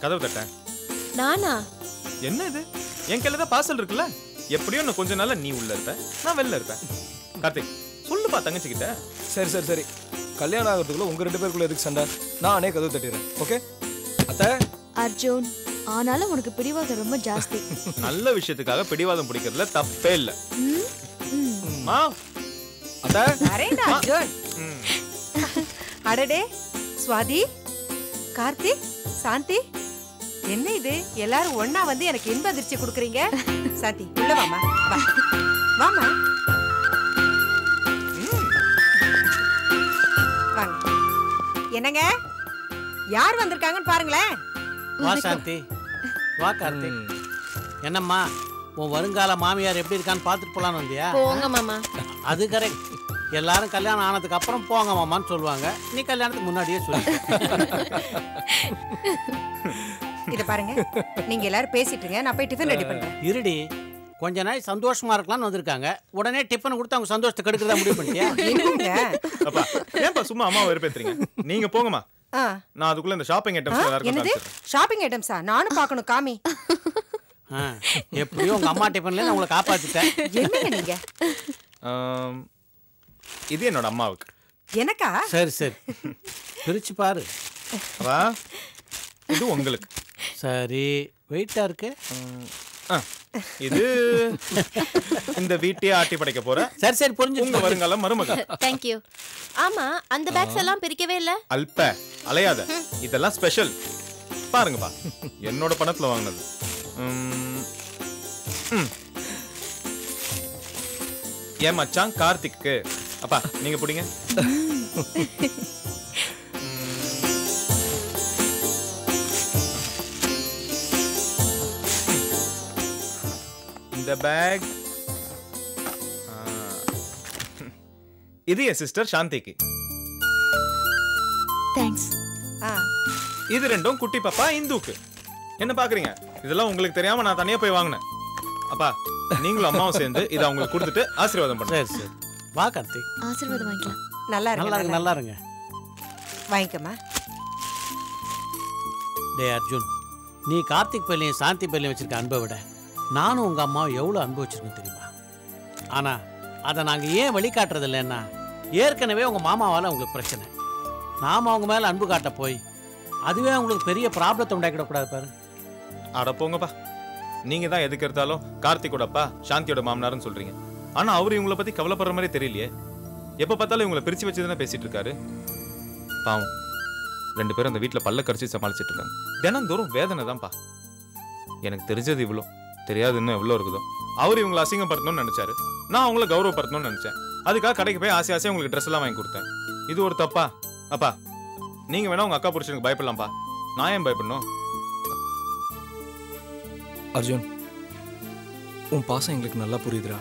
கதவு தட்டேன். நானா? என்ன இது? என் கையில தான் பார்சல் இருக்குல்ல. எப்படியும் இன்னும் கொஞ்ச நாள்ல நீ உள்ள இருப்ப, நான் வெளில இருப்பேன். கார்த்திக் சொல்லுப்பா தங்கச்சிக்கிட்ட. சரி சரி சரி, கல்யாணம் ஆகிறதுக்குள்ள உங்க 2 பேருக்குள்ள எதுக்கு சண்டை? நானே கதவு தட்டிடுறேன். ஓகே அத்தை? அர்ஜுன், ஆனாலும் உனக்கு பிடிவாதம் ரொம்ப ஜாஸ்தி. நல்ல விஷயத்துக்காக பிடிவாதம் பிடிக்கிறதுல தப்பே இல்ல. மா அத்தை? அரேடா அர்ஜுன். அடடே சுவாதி, கார்த்திக், சாந்தி, என்ன இது எல்லாரும் ஒண்ணா வந்து எனக்கு இன்ப அதிர்ச்சி கொடுக்குறீங்க? சாந்தி உள்ள வாமா, வா வாமா, வாங்க. என்னங்க யார் வந்திருக்காங்கன்னு பாருங்களேன். வா சாந்தி, வா கார்த்திக். என்னம்மா உன் வருங்கால மாமியார் எப்படி இருக்கான்னு பார்த்துட்டு போலான்னு வந்தியா? போங்க மாமா. அது கரெக்ட். எல்லாரும் கல்யாணம் ஆனதுக்கு அப்புறம் போங்க மாமான்னு சொல்லுவாங்க. நீ கல்யாணத்துக்கு முன்னாடியே சொல்லு. இத பாருங்க, நீங்க எல்லாரும் பேசிட்டு இருங்க, நான் போய் டிஃபன் ரெடி பண்றேன். இருடி, கொஞ்ச நாள் சந்தோஷமா இருக்கலாம்னு வந்திருக்காங்க. உடனே டிஃபன் கொடுத்து அவங்க சந்தோஷத்தை கெடுக்கிறதா முடிவு பண்ணிட்டியா? அப்பா ஏன்பா சும்மா அம்மாவை வெறுப்பேத்துறீங்க? நீங்க போங்கம்மா. நான் அதுக்குள்ள இந்த ஷாப்பிங் ஐட்டம்ஸ் எல்லாரும் என்னது ஷாப்பிங் ஐட்டம்ஸா? நானும் பார்க்கணும், காமி. எப்படியோ உங்க அம்மா டிஃபன்ல நான் உங்களை காப்பாத்திட்டேன். என்னங்க நீங்க? இது என்னோட அம்மாவுக்கு. எனக்கா? சரி சரி, பிரிச்சு பாரு. வா, இது உங்களுக்கு. சரி, வெயிட்டா இருக்கு. இது இந்த வீட்டையே ஆட்டி படைக்க போற. சரி சரி, புரிஞ்சு. உங்க வருங்கால மருமகள். Thank you. ஆமா, அந்த பேக்ஸ் எல்லாம் பிரிக்கவே இல்ல. அல்ப அலையாத, இதெல்லாம் ஸ்பெஷல். பாருங்கப்பா, என்னோட பணத்துல வாங்கினது. என் மச்சான் கார்த்திக்கு. அப்பா நீங்க புடிங்க. இந்த பேக் இது என் சிஸ்டர் சாந்திக்கு. தேங்க்ஸ். இது ரெண்டும் குட்டி பாப்பா இந்துக்கு. என்ன பாக்குறீங்க? இதெல்லாம் உங்களுக்கு தெரியாம நான் தனியா போய் வாங்கினேன். அப்பா நீங்களும் அம்மாவும் சேர்ந்து இதை அவங்களுக்கு கொடுத்துட்டு ஆசீர்வாதம் பண்ணுங்க. சரி சரி, வா கார்த்திக். ஆசீர்வாதம் வாங்கிக்கலாம். நல்லா இருக்கு, நல்லா இருங்க. வாங்கிக்கமா. டே அர்ஜுன், நீ கார்த்திக் பள்ளியும் சாந்தி பள்ளியும் வச்சிருக்க அன்பை விட நானும் உங்க அம்மாவும் எவ்வளவு அன்பு வச்சிருக்கோம் தெரியுமா? ஆனா அதை நாங்க ஏன் வழிகாட்டுறது இல்லைன்னா, ஏற்கனவே உங்க மாமாவால உங்களுக்கு பிரச்சனை. நாம அவங்க மேல அன்பு காட்ட போய் அதுவே உங்களுக்கு பெரிய ப்ராப்ளத்தை உண்டாக்கிடக்கூடாது பாரு. அட போங்கப்பா, நீங்க தான் எதுக்கு எடுத்தாலும் கார்த்திகோட அப்பா சாந்தியோட மாமனார்னு சொல்றீங்க. ஆனா அவரு இவங்களை பத்தி கவலைப்படுற மாதிரி தெரியலையே. எப்ப பார்த்தாலும் இவங்களை பிரிச்சு வச்சுதானே பேசிட்டு இருக்காரு. பாவம், 2 பேரும் அந்த வீட்டுல பல்ல கரிச்சு சமாளிச்சிட்டு இருக்காங்க. தினந்தோறும் வேதனை தான்ப்பா. எனக்கு தெரிஞ்சது இவ்வளோ, தெரியாது இன்னும் எவ்வளோ இருக்குதோ. அவர் இவங்களை அசிங்கப்படுத்தணும்னு நினைச்சாரு, நான் அவங்கள கௌரவப்படுத்தணும்னு நினைச்சேன். அதுக்காக கடைக்கு போய் ஆசை ஆசையாக உங்களுக்கு ட்ரெஸ் எல்லாம் வாங்கி கொடுத்தேன். இது ஒரு தப்பா? அப்பா நீங்க வேணா உங்க அக்கா புருஷனுக்கு பயப்படலாம்ப்பா, நான் ஏன் பயப்படணும்? அர்ஜுன், உன் பாசம் எங்களுக்கு நல்லா புரியுதுடா.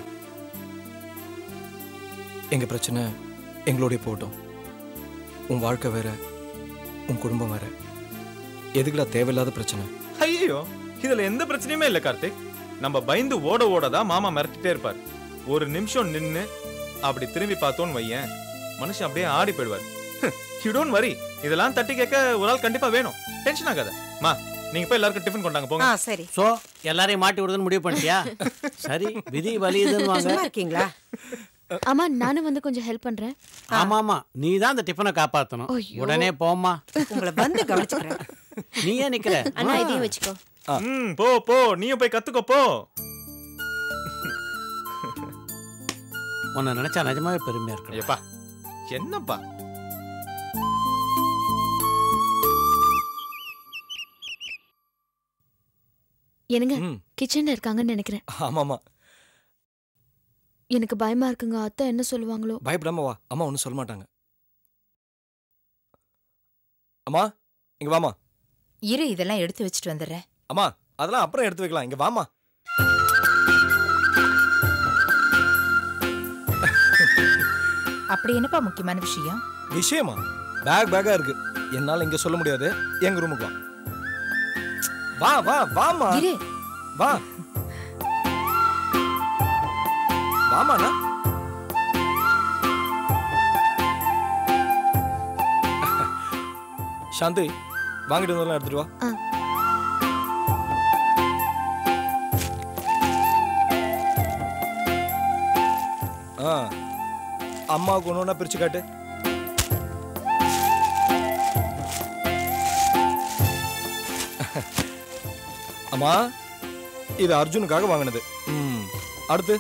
எங்க பிரச்சனை எங்களோடய போட்டோம். உன் வாழ்க்கை வேற, உன் குடும்பம் வேற. எதுக்குடா தேவையில்லாத பிரச்சனை? ஐயோ, இதுல எந்த பிரச்சனையுமே இல்லை கார்த்திக். நம்ம பயந்து ஓட ஓடதான் மாமா மிரட்டிட்டே இருப்பார். ஒரு நிமிஷம் நின்று அப்படி திரும்பி பார்த்தோன்னு வையேன், மனுஷன் அப்படியே ஆடி போயிடுவார். யூ டோன்ட் வரி, இதெல்லாம் தட்டி கேட்க ஒரு ஆள் கண்டிப்பா வேணும். டென்ஷன் ஆகாத. மா நீங்க போய் எல்லாருக்கும் டிஃபன் கொண்டாங்க போங்க. சரி. சோ எல்லாரையும் மாட்டி விடுறதுன்னு முடிவு பண்ணிட்டியா? சரி, விதி வலியுதுன்னு வாங்க. இருக்கீங்களா? ஆமா, நானும் வந்து கொஞ்சம் ஹெல்ப் பண்றேன். ஆமாமா, நீ தான் அந்த டிஃபனை காப்பாத்தணும். உடனே போம்மா. உங்களை வந்து கவனிச்சுக்கிறேன். நீ ஏன் நிக்கிற? அண்ணா இதையும் வச்சுக்கோ. போ போ, நீயும் போய் கத்துக்கோ போ. உன்னை நினைச்சா நிஜமாவே பெருமையா இருக்கு. ஐயப்பா என்னப்பா? என்னங்க கிச்சன்ல இருக்காங்கன்னு நினைக்கிறேன். ஆமாமா, எனக்கு பயமா இருக்குங்க. அத்தை என்ன சொல்லுவாங்களோ? பயப்படாம வா, அம்மா ஒன்றும் சொல்ல மாட்டாங்க. அம்மா இங்க வாமா. இரு, இதெல்லாம் எடுத்து வச்சுட்டு வந்துடுறேன். அம்மா அதெல்லாம் அப்புறம் எடுத்து வைக்கலாம், இங்க வாமா. அப்படி என்னப்பா முக்கியமான விஷயம்? விஷயமா? பேக்கா இருக்கு, என்னால இங்க சொல்ல முடியாது. எங்க ரூமுக்கு வா. வா வா வாமா. இரு, வா வாமாண்ணா. சாந்தி, வாங்கிட்டு வந்தெல்லாம் எடுத்துட்டு வா. அம்மாவுக்கு ஒன்று ஒன்றா பிரிச்சு காட்டு. அம்மா, இது அர்ஜுனுக்காக வாங்கினது. அடுத்து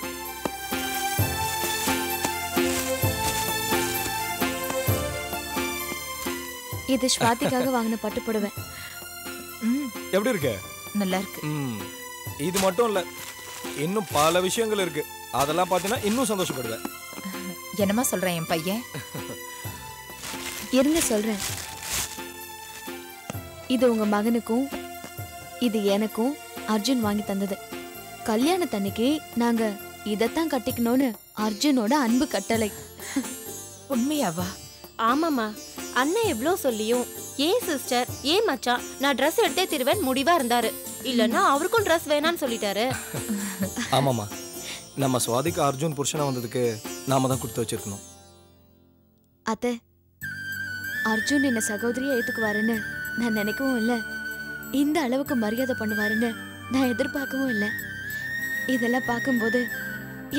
இது ஸ்வாதிக்காக வாங்கின பட்டு புடவை. எப்படி இருக்கு? நல்லா இருக்கு. இது மட்டும் இல்ல, இன்னும் பல விஷயங்கள் இருக்கு. அதெல்லாம் பார்த்தீங்கன்னா இன்னும் சந்தோஷப்படுவேன். என்னமா சொல்றேன் என் பையன்? இருங்க சொல்றேன். இது உங்க மகனுக்கும் இது எனக்கும் அர்ஜுன் வாங்கி தந்தது. கல்யாணத்தன்னைக்கு நாங்க இதத்தான் கட்டிக்கணும்னு அர்ஜுனோட அன்பு கட்டளை. உண்மையாவா? ஆமாம்மா, அண்ணன் எவ்வளோ சொல்லியும் ஏன் சிஸ்டர் ஏன் மச்சான் நான் ட்ரெஸ் எடுத்தே திருவேன் முடிவா இருந்தாரு. இல்லைன்னா அவருக்கும் ட்ரெஸ் வேணான்னு சொல்லிட்டாரு. ஆமாம்மா, நம்ம சுவாதிக்கு அர்ஜுன் புருஷனா வந்ததுக்கு நாம தான் கொடுத்து வச்சிருக்கணும். அத்தை, அர்ஜுன் என்ன சகோதரியா ஏத்துக்குவாருன்னு நான் நினைக்கவும் இல்லை. இந்த அளவுக்கு மரியாதை பண்ணுவாருன்னு நான் எதிர்பார்க்கவும் இல்லை. இதெல்லாம் பார்க்கும்போது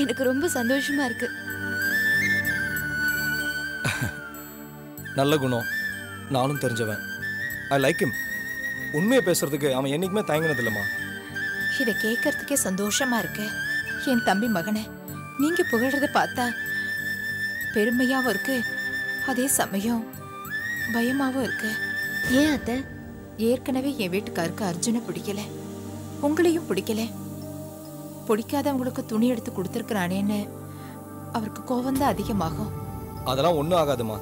எனக்கு ரொம்ப சந்தோஷமா இருக்கு. நல்ல குணம், நானும் தெரிஞ்சவன். I like him. உண்மையை பேசுறதுக்கு அவன் என்னைக்குமே தயங்கினது இல்லைம்மா. இதை கேட்கறதுக்கே சந்தோஷமா இருக்கு. என் தம்பி மகனே, நீங்க புகழ்றத பார்த்தா பெருமையாவும் இருக்கு, அதே சமயம் பயமாவும் இருக்கு. ஏன் அத்தை? ஏற்கனவே என் வீட்டுக்காருக்கு அர்ஜுனை பிடிக்கல, உங்களையும் பிடிக்கல. பிடிக்காதவங்களுக்கு துணி எடுத்து கொடுத்துருக்கிறானேன்னு அவருக்கு கோவம் தான் அதிகமாகும். அதெல்லாம் ஒன்றும் ஆகாதுமா.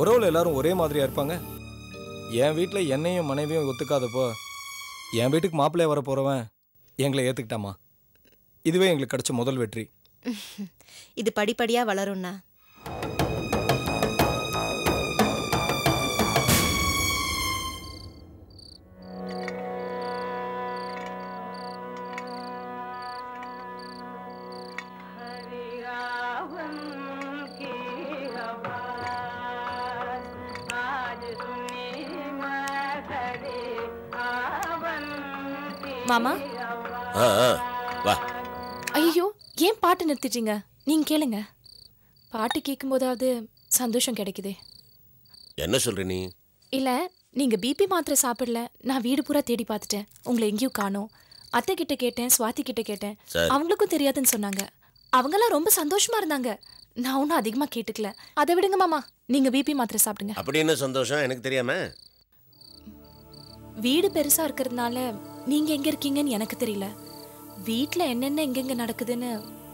உறவுல எல்லாரும் ஒரே மாதிரியா இருப்பாங்க. என் வீட்டில் என்னையும் மனைவியும் ஒத்துக்காதப்போ என் வீட்டுக்கு மாப்பிள்ளைய வர போறவன் எங்களை ஏத்துக்கிட்டாமா. இதுவே எங்களுக்கு கிடைச்ச முதல் வெற்றி. இது படிப்படியா வளரும்னா. மாமா, வா. ஐயோ ஏன் பாட்டு நிறுத்திட்டீங்க? நீங்க கேளுங்க. பாட்டு கேட்கும் போதாவது சந்தோஷம் கிடைக்குதே. என்ன சொல்ற நீ? இல்ல, நீங்க பிபி மாத்திரை சாப்பிடல. நான் வீடு பூரா தேடி பார்த்துட்டேன், உங்களை எங்கேயும் காணோம். அத்தை கிட்ட கேட்டேன், சுவாதி கிட்ட கேட்டேன், அவங்களுக்கும் தெரியாதுன்னு சொன்னாங்க. அவங்கெல்லாம் ரொம்ப சந்தோஷமா இருந்தாங்க. நான் ஒன்றும் அதிகமா கேட்டுக்கல. அதை விடுங்க மாமா, நீங்க பிபி மாத்திரை சாப்பிடுங்க. அப்படி என்ன சந்தோஷம் எனக்கு தெரியாம? வீடு பெருசா இருக்கிறதுனால நீங்க எங்க இருக்கீங்கன்னு எனக்கு தெரியல. வீட்ல என்னென்ன எங்கெங்க நடக்குதுன்னு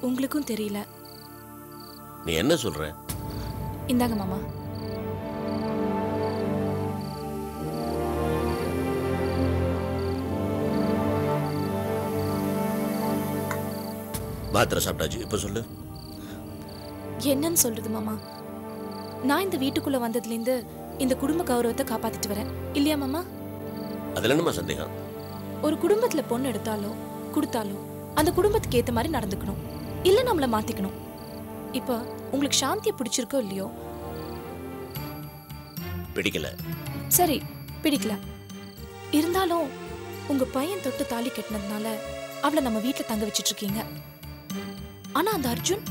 உங்களுக்கும் தெரியல. நீ என்ன சொல்ற? இந்தாங்க மாமா. மாத்திரை சாப்பிட்டாச்சு, இப்ப சொல்லு. என்னன்னு சொல்றது மாமா? நான் இந்த வீட்டுக்குள்ள வந்ததுலேருந்து இந்த குடும்ப கௌரவத்தை காப்பாத்திட்டு வரேன் இல்லையா மாமா? அதுல என்னமா சந்தேகம்? ஒரு குடும்பத்துல பொண்ணு எடுத்தாலோ கொடுத்தாலோ அந்த குடும்பத்துக்கு ஏத்த மாதிரி நடந்துக்கணும், இல்ல நம்மள மாத்திக்கணும். இப்ப உங்களுக்கு சாந்தியை பிடிச்சிருக்கோ இல்லையோ? பிடிக்கல. சரி, பிடிக்கல. இருந்தாலும் உங்க பையன் தொட்டு தாலி கட்டினதுனால அவளை நம்ம வீட்டுல தங்க வச்சிட்டு இருக்கீங்க. ஆனா அந்த அர்ஜுன்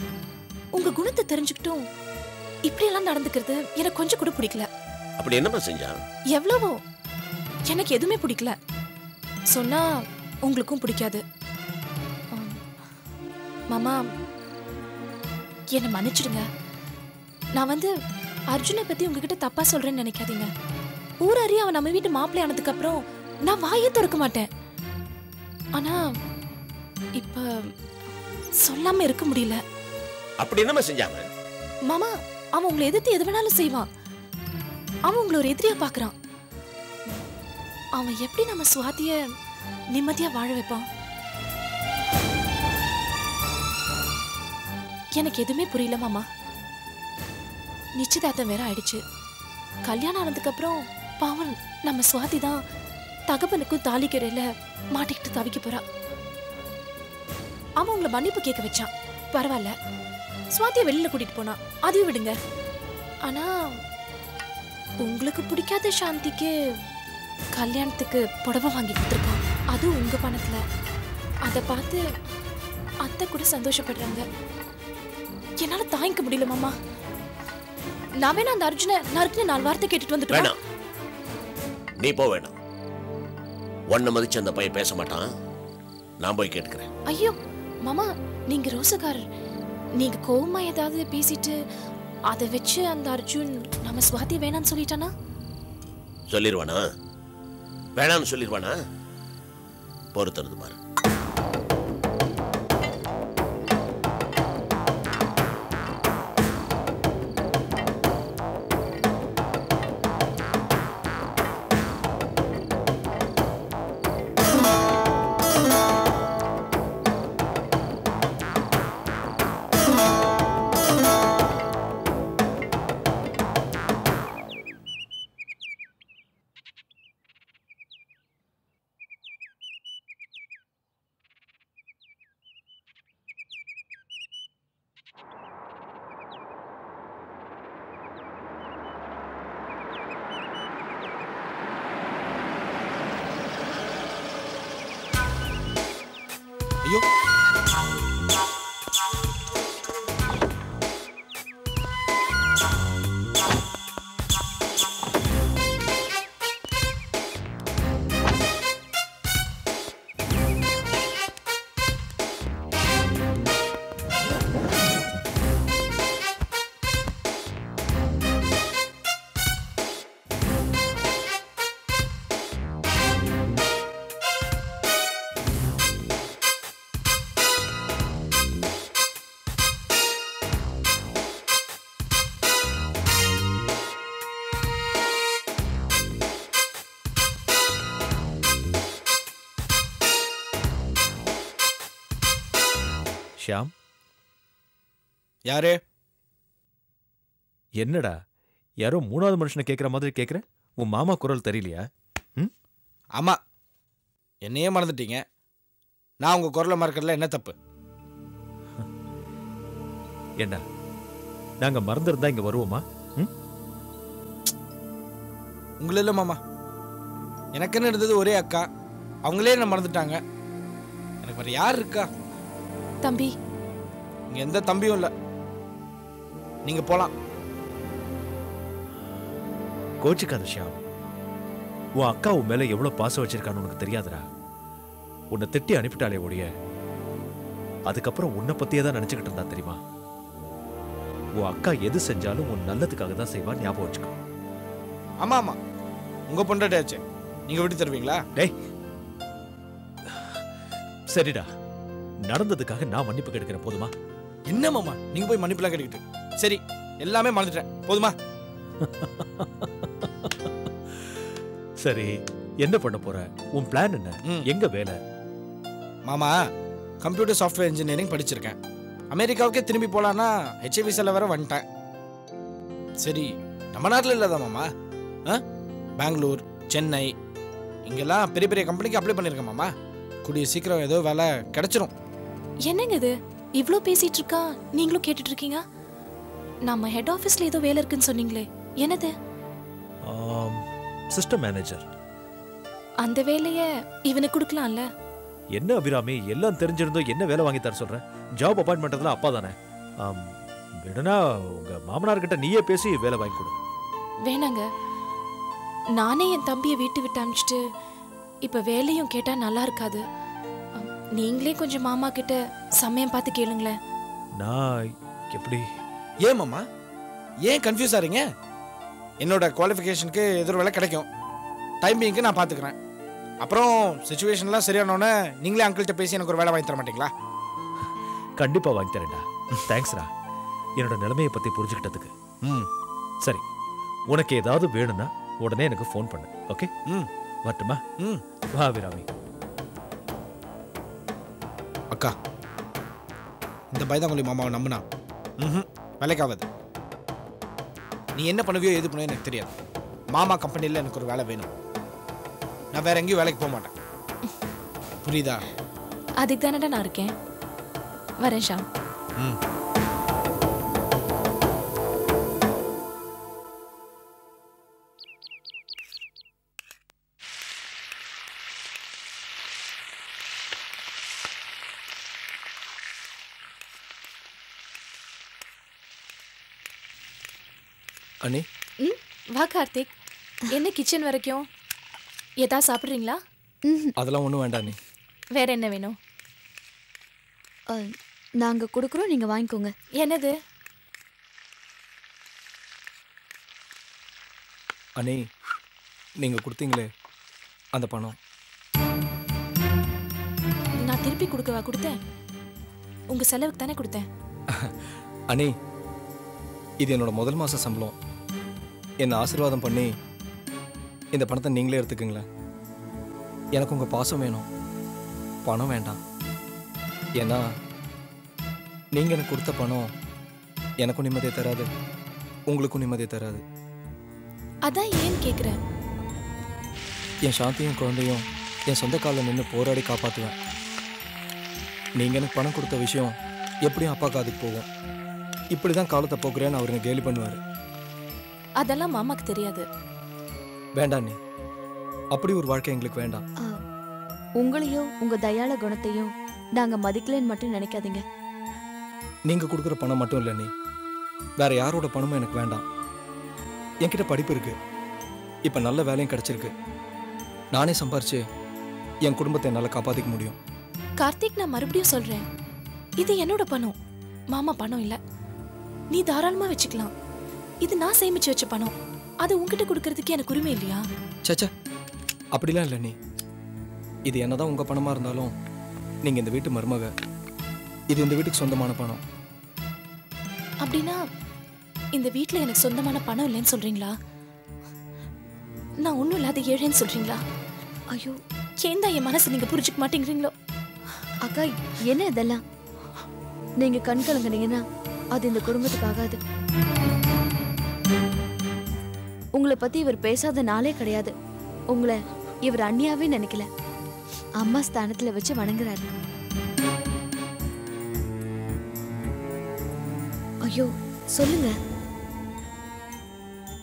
உங்க குணத்தை தெரிஞ்சுக்கிட்டும் இப்படி எல்லாம் நடந்துக்கிறது எனக்கு கொஞ்சம் கூட பிடிக்கல. அப்படி என்னமா செஞ்சா? எவ்வளவோ. எனக்கு எதுவுமே பிடிக்கல. சொன்னா உங்களுக்கும் பிடிக்காது. மாமா, என்னை மன்னிச்சிடுங்க. நான் அர்ஜுனை பத்தி உங்ககிட்ட தப்பா சொல்றேன்னு நினைக்காதீங்க. ஊரறிய அவன் நம்ம வீட்டு மாப்பிள்ளை ஆனதுக்கு அப்புறம் நான் வாயே திறக்க மாட்டேன். ஆனா இப்ப சொல்லாம இருக்க முடியல. அப்படி என்னமா செஞ்சாங்க? மாமா, அவன் உங்களை எதிர்த்து எது வேணாலும் செய்வான். அவன் உங்களை ஒரு எதிரியா பாக்குறான். அவன் எப்படி நம்ம சுவாதிய நிம்மதியா வாழ வைப்பான்? எனக்கு எதுவுமே புரியல மாமா. நிச்சயதார்த்தம் வேற ஆயிடுச்சு. கல்யாணம் ஆனதுக்கு அப்புறம் பாவம் நம்ம சுவாதி தான் தகப்பனுக்கும் தாலி கரையில மாட்டிக்கிட்டு தவிக்க போறா. அவன் உங்களை மன்னிப்பு கேட்க வச்சான், பரவாயில்ல. சுவாதியை வெளியில கூட்டிட்டு போனா, அதையும் விடுங்க. ஆனா உங்களுக்கு பிடிக்காத சாந்திக்கு கல்யாணத்துக்கு புடவை வாங்கி கொடுத்துருக்கான், அதுவும் உங்க பணத்துல. அதை பார்த்து அத்தை கூட சந்தோஷப்படுறாங்க. என்னால தாங்கிக்க முடியல மாமா. நான் வேணா அந்த அர்ஜுனை நறுக்குன்னு 4 வார்த்தை கேட்டுட்டு வந்துட்டு வேணாம், நீ போ. வேணாம், உன்னை மதிச்சு அந்த பையன் பேச மாட்டான். நான் போய் கேட்டுக்கிறேன். ஐயோ மாமா, நீங்க ரோசக்காரர். நீங்க கோவமா ஏதாவது பேசிட்டு அதை வச்சு அந்த அர்ஜுன் நம்ம சுவாதி வேணான்னு சொல்லிட்டானா? சொல்லிடுவானா? வேணாம்னு சொல்லிடுவானா? பொறுத்துறது பாரு. ஐயோ, ஷியாம், யாரு? என்னடா யாரோ 3வது மனுஷனை கேட்குற மாதிரி கேட்குற? உன் மாமா குரல் தெரியலையா? ஆமா, என்னையே மறந்துட்டீங்க. நான் உங்க குரலை மறக்கிறதுல என்ன தப்பு? என்ன நாங்க மறந்துருந்தா இங்க வருவோமா? உங்கள இல்லை மாமா, எனக்குன்னு இருந்தது ஒரே அக்கா. அவங்களே என்ன மறந்துட்டாங்க. எனக்கு வேற யார் இருக்கா? தம்பி, இங்க எந்த தம்பியும் இல்லை. நீங்க போலாம். கோச்சிக்காத ஷியாம். உன் அக்கா உன் மேல எவ்வளவு பாசம் வச்சிருக்கான்னு உனக்கு தெரியாதுடா. உன்னை திட்டி அனுப்பிட்டாலே ஒழிய அதுக்கப்புறம் உன்னை பத்தியே தான் நினைச்சுக்கிட்டு இருந்தா தெரியுமா? உன் அக்கா எது செஞ்சாலும் உன் நல்லதுக்காக தான் செய்வா, ஞாபகம் வச்சுக்கோ. ஆமா ஆமா, உங்க பொண்டாட்டியாச்சு, நீங்க விட்டு தருவீங்களா? டேய், சரிடா, நடந்ததுக்காக நான் மன்னிப்பு கேட்கிறேன், போதுமா? என்ன மாமா நீங்க போய் மன்னிப்புலாம் கேட்டுக்கிட்டு? சரி, எல்லாமே மறந்துட்டேன், போதுமா? சரி, என்ன பண்ண போற? உன் பிளான் என்ன? எங்க வேலை? மாமா, கம்ப்யூட்டர் சாஃப்ட்வேர் இன்ஜினியரிங் படிச்சிருக்கேன். அமெரிக்காவுக்கே திரும்பி போலான்னா ஹெச்ஐ விசால வேற வந்துட்டேன். சரி, நம்ம நாட்டில் இல்லாத மாமா, பெங்களூர், சென்னை, இங்கெல்லாம் பெரிய பெரிய கம்பெனிக்கு அப்ளை பண்ணியிருக்கேன் மாமா. கூடிய சீக்கிரம் ஏதோ வேலை கிடைச்சிரும். என்னங்க இது இவ்ளோ பேசிட்டு இருக்கா, நீங்களும் கேட்டுட்டு இருக்கீங்க? நம்ம ஹெட் ஆபீஸ்ல ஏதோ வேலை இருக்குன்னு சொன்னீங்களே, என்னது? System manager. அந்த வேலைய இவனுக்கு கொடுக்கலாம்ல? என்ன அபிராமி, எல்லாம் தெரிஞ்சிருந்தோ என்ன வேலை வாங்கி தர சொல்ற? ஜாப் அப்பாயின்மெண்ட்ல அப்பா தானே. விடனா உங்க மாமனார்கிட்ட நீயே பேசி வேலை வாங்கி கொடு. வேணாங்க, நானே என் தம்பியை வீட்டு விட்டு அனுப்பிச்சிட்டு இப்ப வேலையும் கேட்டா நல்லா இருக்காது. நீங்களே கொஞ்சம் மாமா கிட்ட சமயம் பார்த்து கேளுங்களேன். நான் எப்படி? ஏன் மாமா, ஏன் கன்ஃபியூஸ் ஆறீங்க? என்னோட குவாலிஃபிகேஷனுக்கு எதிர் வேலை கிடைக்கும். டைமிங்க்கு நான் பார்த்துக்கிறேன். அப்புறம் சிச்சுவேஷன்லாம் சரியானோன்னே நீங்களே அங்கிள்கிட்ட பேசி எனக்கு ஒரு வேலை வாங்கி தர மாட்டீங்களா? கண்டிப்பா வாங்கி தரேன்டா. தேங்க்ஸ்டா, என்னோட நிலைமையை பத்தி புரிஞ்சுக்கிட்டதுக்கு. சரி, உனக்கு ஏதாவது வேணும்னா உடனே எனக்கு ஃபோன் பண்ணு. ஓகே? வரட்டுமா? வா அபிராமி. அக்கா, இந்த பயதாங்குழி மாமாவை நம்புனா வேலைக்காவது. நீ என்ன பண்ணுவியோ எது பண்ணுவியோ எனக்கு தெரியாது. மாமா கம்பெனியில் எனக்கு ஒரு வேலை வேணும். நான் வேற எங்கேயும் வேலைக்கு போக மாட்டேன். புரியுதா? அதுக்கு தானடா நான் இருக்கேன். வரேன் ஷாம். அண்ணி ம் வா கார்த்திக். என்ன கிச்சன் வரைக்கும்? ஏதா சாப்பிட்றீங்களா? அதெல்லாம் ஒன்றும் வேண்டாம் அண்ணி. வேற என்ன வேணும்? நாங்க கொடுக்குறோம், நீங்க வாங்கிக்கோங்க. என்னது? அண்ணி நீங்கள் கொடுத்தீங்களே அந்த பணம். நான் திருப்பி கொடுக்கவா கொடுத்தேன்? உங்க செலவுக்கு தானே கொடுத்தேன். அண்ணி இது என்னோட முதல் மாத சம்பளம். என்னை ஆசீர்வாதம் பண்ணி இந்த பணத்தை நீங்களே எடுத்துக்கங்களேன். எனக்கு உங்கள் பாசம் வேணும், பணம் வேண்டாம். ஏன்னா நீங்கள் எனக்கு கொடுத்த பணம் எனக்கும் நிம்மதியை தராது, உங்களுக்கும் நிம்மதியை தராது. அதான் ஏன் கேட்குறேன். என் சாந்தியும் குழந்தையும் என் சொந்த காலில் நின்று போராடி காப்பாற்றுவேன். நீங்கள் எனக்கு பணம் கொடுத்த விஷயம் எப்படியும் அப்பா காதுக்கு போகும். இப்படி தான் காலத்தை போக்குறேன்னு அவருங்க கேலி பண்ணுவார். அதெல்லாம் மாமாக்கு தெரியாது. வேண்டாம் நீ, அப்படி ஒரு வாழ்க்கை எங்களுக்கு வேண்டாம். உங்களையும் உங்க தயாள குணத்தையும் நாங்க மதிக்கலன்னு மட்டும் நினைக்காதீங்க. நீங்கள் கொடுக்குற பணம் மட்டும் இல்லை நீ, வேற யாரோட பணமும் எனக்கு வேண்டாம். என்கிட்ட படிப்பு இருக்கு, இப்போ நல்ல வேலையும் கிடைச்சிருக்கு. நானே சம்பாரிச்சு என் குடும்பத்தை என்னால் காப்பாற்றிக்க முடியும். கார்த்திக், நான் மறுபடியும் சொல்றேன், இது என்னோட பணம், மாமா பணம் இல்ல. நீ தாராளமா வச்சுக்கலாம். இது நான் சேமிச்சு வச்ச பணம். அது உங்ககிட்ட கொடுக்கறதுக்கு எனக்கு உரிமை இல்லையா? சச்சா, அப்படிலாம் இல்லை நீ. இது என்னதான் உங்க பணமா இருந்தாலும் நீங்க இந்த வீட்டு மருமக. இது இந்த வீட்டுக்கு சொந்தமான பணம். அப்படின்னா இந்த வீட்ல எனக்கு சொந்தமான பணம் இல்லைன்னு சொல்றீங்களா? நான் ஒண்ணும் இல்லாத ஏழைன்னு சொல்றீங்களா? ஐயோ, ஏன் தான் என் மனசு நீங்க புரிஞ்சுக்க மாட்டேங்கிறீங்களோ? அக்கா, என்ன இதெல்லாம்? நீங்க கண் கலங்குனீங்கன்னா அது இந்த குடும்பத்துக்கு ஆகாது. உங்களை பத்தி இவர் பேசாத நாளே கிடையாது. உங்களை இவர் அண்ணியாவே நினைக்கல, அம்மா ஸ்தானத்துல வச்சு வணங்குறாரு. ஐயோ, சொல்லுங்க.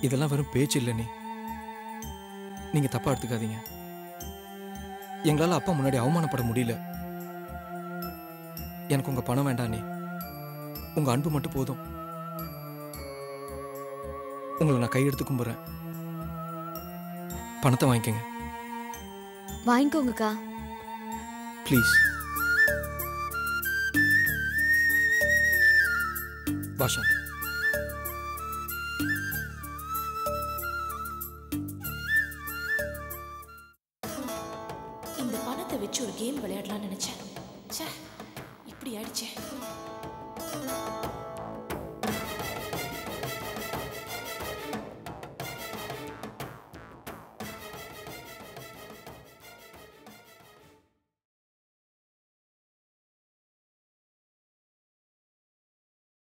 இதெல்லாம் வெறும் பேச்சு இல்லை நீ, நீங்க தப்பா எடுத்துக்காதீங்க. எங்களால அப்பா முன்னாடி அவமானப்பட முடியல. எனக்கு உங்க பணம் வேண்டாம் நீ, உங்க அன்பு மட்டும் போதும். உங்களை நான் கையெடுத்து கும்புறேன். பணத்தை வாங்கிக்கங்க. வாங்கிக்கோங்கக்கா. ப்ளீஸ். பாஷா, இந்த பணத்தை வச்சு ஒரு கேம் விளையாடலாம்னு நினைச்சேன். ச்சே, இப்படி ஆயிடுச்சே.